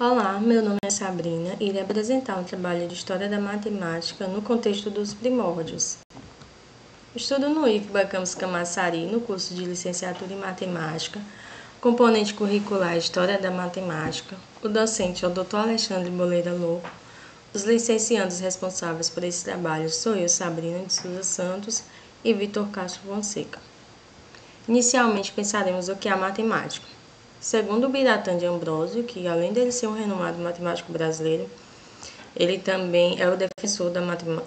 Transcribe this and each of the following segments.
Olá, meu nome é Sabrina e irei apresentar um trabalho de História da Matemática no contexto dos primórdios. Estudo no IFBA Campus Camaçari, no curso de Licenciatura em Matemática, componente curricular História da Matemática. O docente é o Dr. Alexandre Boleira Louco. Os licenciandos responsáveis por esse trabalho sou eu, Sabrina de Souza Santos, e Vitor Castro Fonseca. Inicialmente pensaremos o que é a matemática. Segundo Biratan de Ambrosio, que além de ser um renomado matemático brasileiro, ele também é o defensor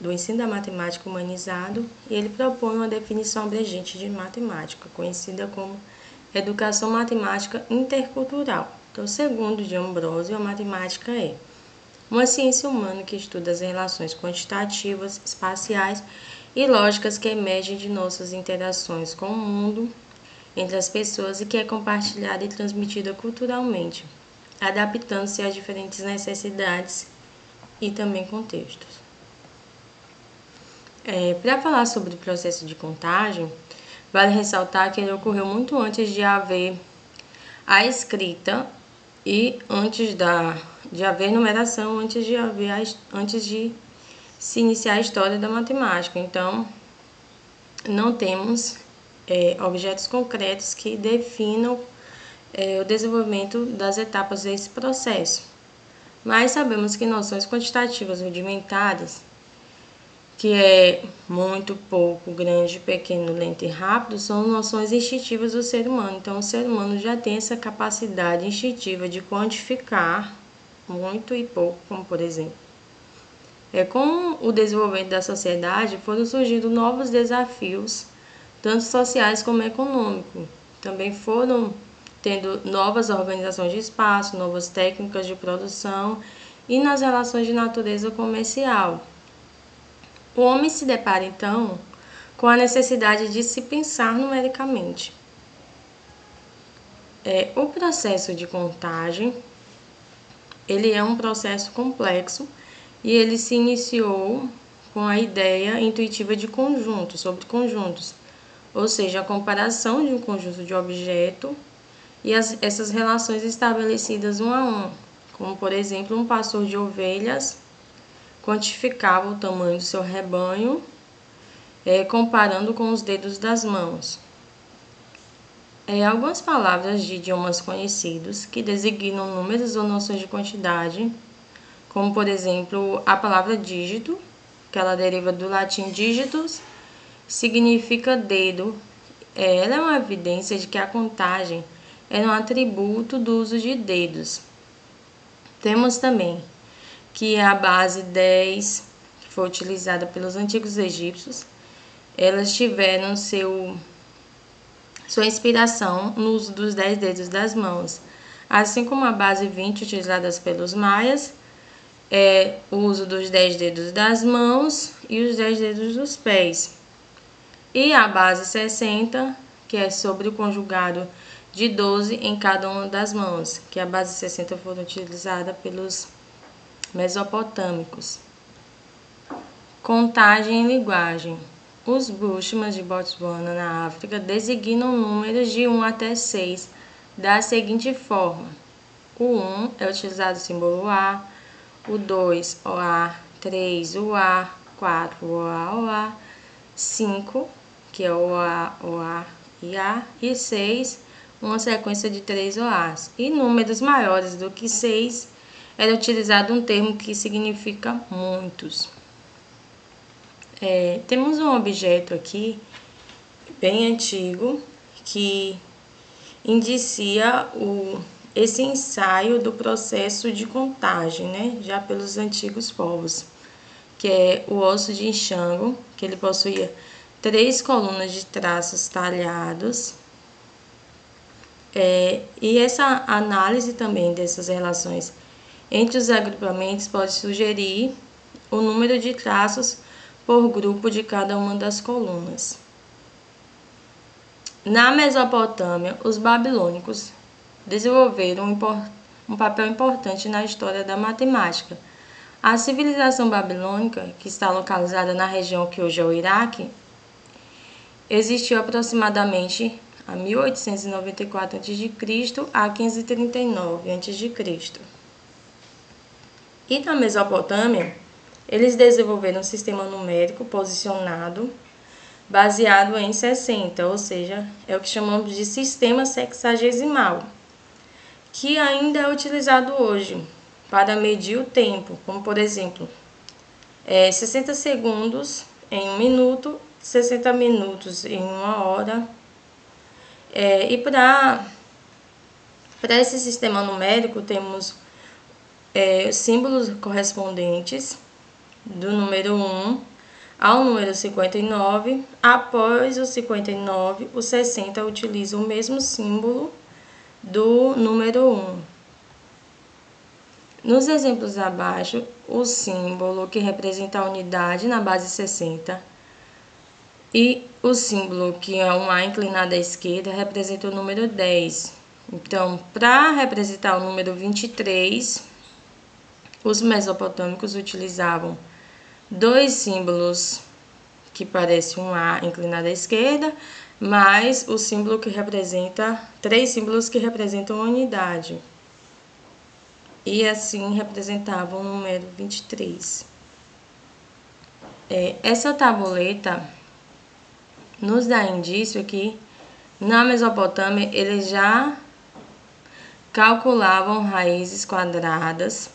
do ensino da matemática humanizado e ele propõe uma definição abrangente de matemática, conhecida como educação matemática intercultural. Então, segundo de Ambrosio, a matemática é uma ciência humana que estuda as relações quantitativas, espaciais e lógicas que emergem de nossas interações com o mundo, entre as pessoas e que é compartilhada e transmitida culturalmente, adaptando-se às diferentes necessidades e também contextos. Para falar sobre o processo de contagem, vale ressaltar que ele ocorreu muito antes de haver a escrita e antes de haver numeração, antes de se iniciar a história da matemática. Então, não temos objetos concretos que definam o desenvolvimento das etapas desse processo. Mas sabemos que noções quantitativas rudimentares, que é muito, pouco, grande, pequeno, lento e rápido, são noções instintivas do ser humano. Então, o ser humano já tem essa capacidade instintiva de quantificar muito e pouco, como por exemplo. Com o desenvolvimento da sociedade, foram surgindo novos desafios, tanto sociais como econômicos. Também foram tendo novas organizações de espaço, novas técnicas de produção e nas relações de natureza comercial. O homem se depara, então, com a necessidade de se pensar numericamente. O processo de contagem, ele é um processo complexo e ele se iniciou com a ideia intuitiva de conjunto, sobre conjuntos, ou seja, a comparação de um conjunto de objetos e essas relações estabelecidas um a um, como por exemplo um pastor de ovelhas quantificava o tamanho do seu rebanho comparando com os dedos das mãos. Algumas palavras de idiomas conhecidos que designam números ou noções de quantidade, como por exemplo a palavra dígito, que ela deriva do latim digitus, significa dedo. Ela é uma evidência de que a contagem é um atributo do uso de dedos. Temos também que a base 10, que foi utilizada pelos antigos egípcios, elas tiveram sua inspiração no uso dos 10 dedos das mãos, assim como a base 20 utilizada pelos maias, o uso dos 10 dedos das mãos e os 10 dedos dos pés. E a base 60, que é sobre o conjugado de 12 em cada uma das mãos, que a base 60 foi utilizada pelos mesopotâmicos. Contagem e linguagem. Os Bushmans de Botswana, na África, designam números de 1 até 6 da seguinte forma. O 1 é utilizado o símbolo A, o 2, OA, 3, UA, 4, OA, OA, 5, que é OA, OA e A, e 6, uma sequência de 3 OAs. E números maiores do que 6 era utilizado um termo que significa muitos. Temos um objeto aqui, bem antigo, que indicia esse ensaio do processo de contagem, né, já pelos antigos povos, que é o osso de Inxango, que ele possuía 3 colunas de traços talhados. E essa análise também dessas relações entre os agrupamentos pode sugerir o número de traços por grupo de cada uma das colunas. Na Mesopotâmia, os babilônicos desenvolveram um papel importante na história da matemática. A civilização babilônica, que está localizada na região que hoje é o Iraque, existiu aproximadamente a 1894 a.C. a 1539 a.C. E na Mesopotâmia, eles desenvolveram um sistema numérico posicionado baseado em 60, ou seja, é o que chamamos de sistema sexagesimal, que ainda é utilizado hoje para medir o tempo, como por exemplo, 60 segundos em 1 minuto, 60 minutos em 1 hora. E para esse sistema numérico temos símbolos correspondentes do número 1 ao número 59. Após o 59, o 60 utiliza o mesmo símbolo do número 1. Nos exemplos abaixo, o símbolo que representa a unidade na base 60 e o símbolo que é um A inclinado à esquerda representa o número 10. Então, para representar o número 23, os mesopotâmicos utilizavam dois símbolos que parecem um A inclinado à esquerda, mais o símbolo que representa, 3 símbolos que representam a unidade. E assim representavam o número 23. Essa tabuleta nos dá indício que na Mesopotâmia eles já calculavam raízes quadradas.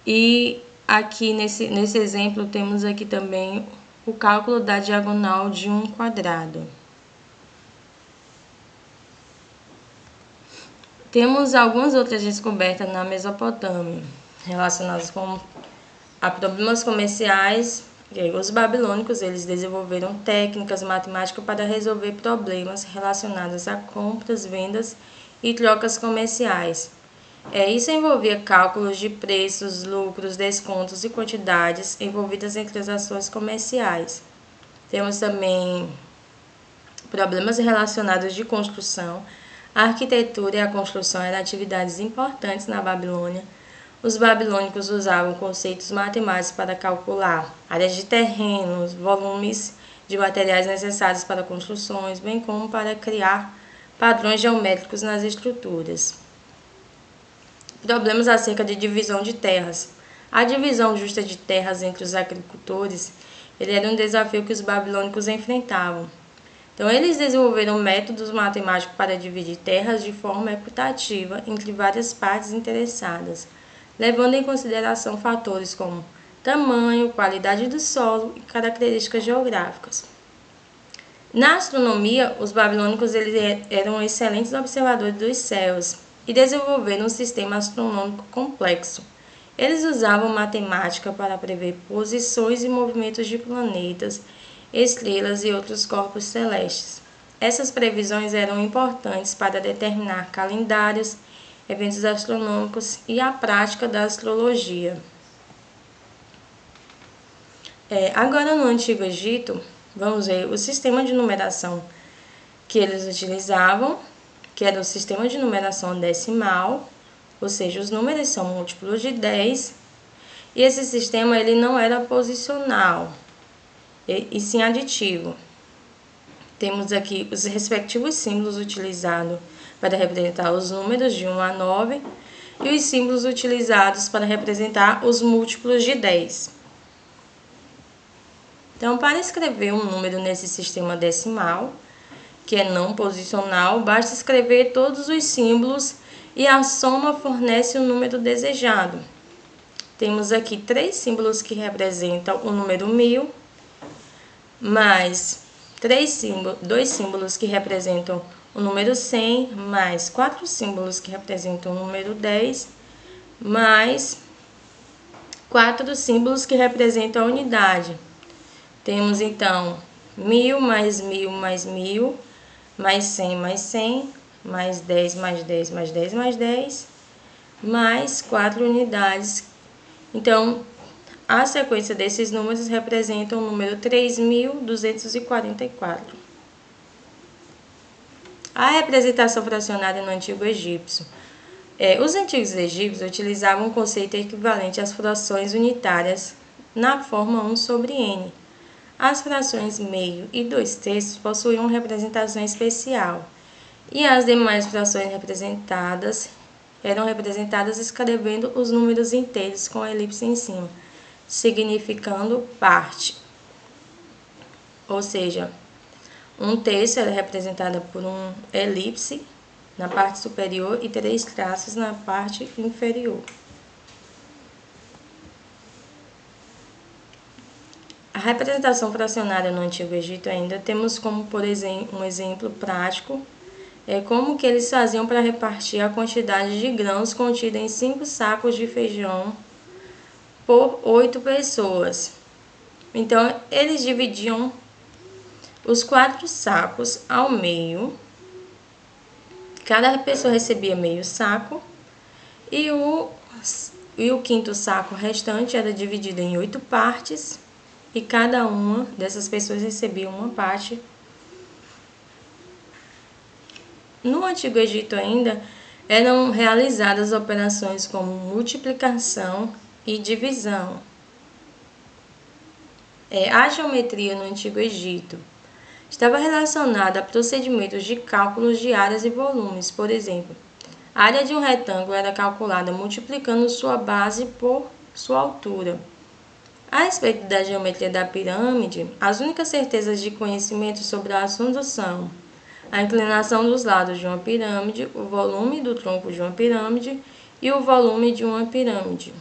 E aqui nesse exemplo temos aqui também o cálculo da diagonal de um quadrado. Temos algumas outras descobertas na Mesopotâmia, relacionadas a problemas comerciais. Os babilônicos eles desenvolveram técnicas matemáticas para resolver problemas relacionados a compras, vendas e trocas comerciais. Isso envolvia cálculos de preços, lucros, descontos e quantidades envolvidas entre as ações comerciais. Temos também problemas relacionados de construção. A arquitetura e a construção eram atividades importantes na Babilônia. Os babilônicos usavam conceitos matemáticos para calcular áreas de terrenos, volumes de materiais necessários para construções, bem como para criar padrões geométricos nas estruturas. Problemas acerca de divisão de terras. A divisão justa de terras entre os agricultores era um desafio que os babilônicos enfrentavam. Então, eles desenvolveram métodos matemáticos para dividir terras de forma equitativa entre várias partes interessadas, levando em consideração fatores como tamanho, qualidade do solo e características geográficas. Na astronomia, os babilônicos eram excelentes observadores dos céus e desenvolveram um sistema astronômico complexo. Eles usavam matemática para prever posições e movimentos de planetas, estrelas e outros corpos celestes. Essas previsões eram importantes para determinar calendários, eventos astronômicos e a prática da astrologia. Agora, no Antigo Egito, vamos ver o sistema de numeração que eles utilizavam, que era o sistema de numeração decimal, ou seja, os números são múltiplos de 10, e esse sistema ele não era posicional, e sim aditivo. Temos aqui os respectivos símbolos utilizados para representar os números de 1 a 9 e os símbolos utilizados para representar os múltiplos de 10. Então, para escrever um número nesse sistema decimal, que é não posicional, basta escrever todos os símbolos e a soma fornece o número desejado. Temos aqui 3 símbolos que representam o número 1000, mais 2 símbolos que representam o número 100, mais 4 símbolos que representam o número 10, mais 4 símbolos que representam a unidade. Temos então 1000 mais 1000 mais 1000, mais 100 mais 100, mais 10 mais 10 mais 10 mais 10, mais 4 unidades. Então, a sequência desses números representa o número 3.244. A representação fracionária no Antigo Egípcio. Os antigos egípcios utilizavam um conceito equivalente às frações unitárias na forma 1 sobre n. As frações meio e 2/3 possuíam uma representação especial, e as demais frações representadas eram representadas escrevendo os números inteiros com a elipse em cima, significando parte. Ou seja, um terço era representada por um elipse na parte superior e 3 traços na parte inferior. A representação fracionária no Antigo Egito ainda temos como, por exemplo, um exemplo prático, como que eles faziam para repartir a quantidade de grãos contida em 5 sacos de feijão por 8 pessoas. Então, eles dividiam os 4 sacos ao meio, cada pessoa recebia meio saco, e o 5º saco restante era dividido em 8 partes, e cada uma dessas pessoas recebia uma parte. No Antigo Egito ainda eram realizadas operações como multiplicação e divisão. A geometria no Antigo Egito estava relacionada a procedimentos de cálculos de áreas e volumes. Por exemplo, a área de um retângulo era calculada multiplicando sua base por sua altura. A respeito da geometria da pirâmide, as únicas certezas de conhecimento sobre o assunto são a inclinação dos lados de uma pirâmide, o volume do tronco de uma pirâmide e o volume de uma pirâmide.